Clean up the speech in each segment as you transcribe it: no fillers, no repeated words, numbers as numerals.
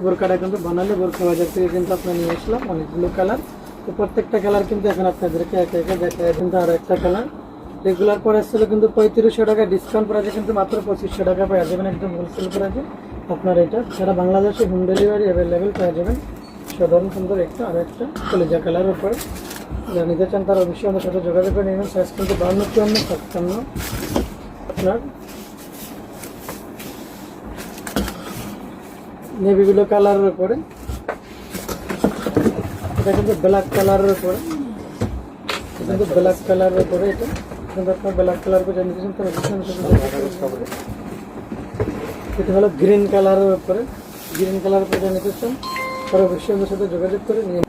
বোরকাটা কিন্তু বানালে বোরকা বাজার থেকে কিন্তু আপনার নিয়ে আসলাম অনেকগুলো কালার। তো প্রত্যেকটা কালার কিন্তু এখন আপনাদেরকে একে একে দেখায়। কিন্তু আরো একটা কালার রেগুলার প্রাইস ছিল কিন্তু 3500 টাকা, ডিসকাউন্ট প্রাইসে কিন্তু মাত্র 2500 টাকা পেয়ে যাবেন একদম হোলসেল প্রাইসে। আপনার এটা সারা বাংলাদেশে হোম ডেলিভারি অ্যাভেলেবেল পেয়ে যাবেন। সাধারণ সুন্দর একটা আর একটা কলিজা কালার উপরে যারা নিতে চান তারা অবশ্যই আমাদের সাথে যোগাযোগ করে নেবেন। সাইজ কিন্তু 52, 54, 57 আপনার নেভি ব্লু কালারের উপরে, এটা কিন্তু ব্ল্যাক কালারের উপরে, কিন্তু ব্ল্যাক কালারের উপরে এটা কিন্তু আপনার ব্ল্যাক কালার করে জানিয়ে দিয়েছেন তার এটা হলো গ্রিন কালারের উপরে, গ্রিন কালার করে জানিয়ে দিয়েছেন তার অবশ্যই আমাদের সাথে যোগাযোগ করে নিয়ে।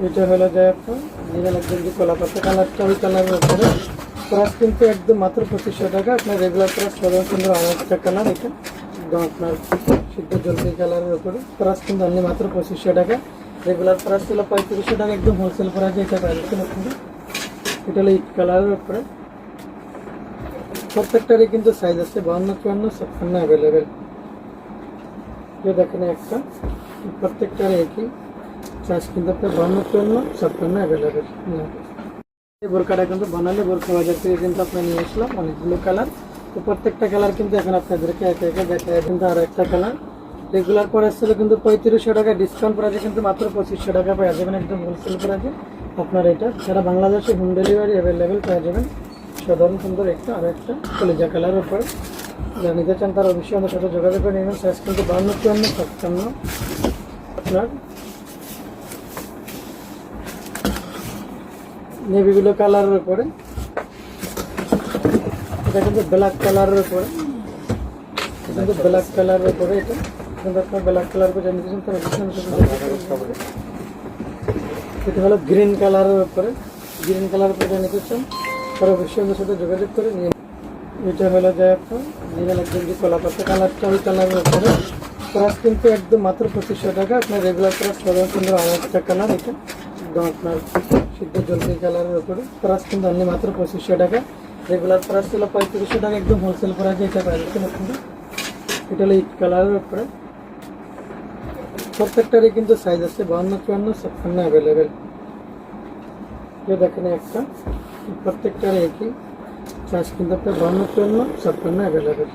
এটা হলো যায় আপনার নিবেন একদম যে কলা পাতা কালারটা ওই কালারের উপরে। প্রাইস কিন্তু একদম মাত্র 2500 টাকা। আপনার রেগুলার প্রাইস সাধারণ সুন্দর আর একটা কালার এটা একদম আপনার সিদ্ধ জলপাই কালারের উপরে। প্রাইস কিন্তু অনলি মাত্র 2500 টাকা। রেগুলার প্রাইস ছিল 3500 টাকা, একদম হোলসেল প্রাইসে এটা পাচ্ছেন আপনারা। এটা হলো ইট কালারের উপরে। প্রত্যেকটারই কিন্তু সাইজ আছে 52, 54, 56 অ্যাভেলেবেল। যে দেখেন একটা প্রত্যেকটার একই সাইজ কিন্তু আপনার 52, 54, 56 অ্যাভেলেবেল। এই বোরকাটা কিন্তু বানালে বোরকা বাজার থেকে কিন্তু আপনার নিয়ে আসলাম অনেকগুলো কালার। তো প্রত্যেকটা কালার কিন্তু এখন আপনাদেরকে একে একে দেখায়। কিন্তু আরো একটা কালার রেগুলার প্রাইস ছিল কিন্তু 3500 টাকা, ডিসকাউন্ট প্রাইসে কিন্তু মাত্র 2500 টাকা পেয়ে যাবেন একদম হোলসেল প্রাইসে। আপনার এটা সারা বাংলাদেশে হোম ডেলিভারি অ্যাভেলেবেল পেয়ে যাবেন। সাধারণ সুন্দর একটা আর একটা কলিজা কালার উপর যারা নিতে চান তারা অবশ্যই আমাদের সাথে যোগাযোগ করে নেবেন। সাইজ কিন্তু 52, 54, 57 আপনার নেভি ব্লু কালারের উপরে, এটা কিন্তু ব্ল্যাক কালারের উপরে, কিন্তু ব্ল্যাক কালারের উপরে এটা কিন্তু আপনার ব্ল্যাক কালার করে জানিয়ে দিয়েছেন তার এটা হলো গ্রিন কালারের উপরে, গ্রিন কালার করে জানিয়ে দিচ্ছেন তারা অবশ্যই আমাদের সাথে যোগাযোগ করে নিয়ে। এটা হলো যায় আপনার নিবেন একদম যে কলা পাতা কালারটা ওই কালারের উপরে। প্রাইস কিন্তু একদম মাত্র 2500 টাকা। আপনার রেগুলার প্রাইস সাধারণ সুন্দর আর একটা কালার এটা একদম আপনার সিদ্ধ জলপাই কালারের উপরে। প্রাইস কিন্তু অনলি মাত্র 2500 টাকা। রেগুলার প্রাইস ছিল 3500 টাকা, একদম হোলসেল প্রাইসে এটা পাচ্ছেন আপনারা। এটা হলো ইট কালারের উপরে। প্রত্যেকটারই কিন্তু সাইজ আছে 52, 54, 56 অ্যাভেলেবেল। যে দেখেন একটা প্রত্যেকটার একই সাইজ কিন্তু আপনার 52, 54, 56 অ্যাভেলেবেল।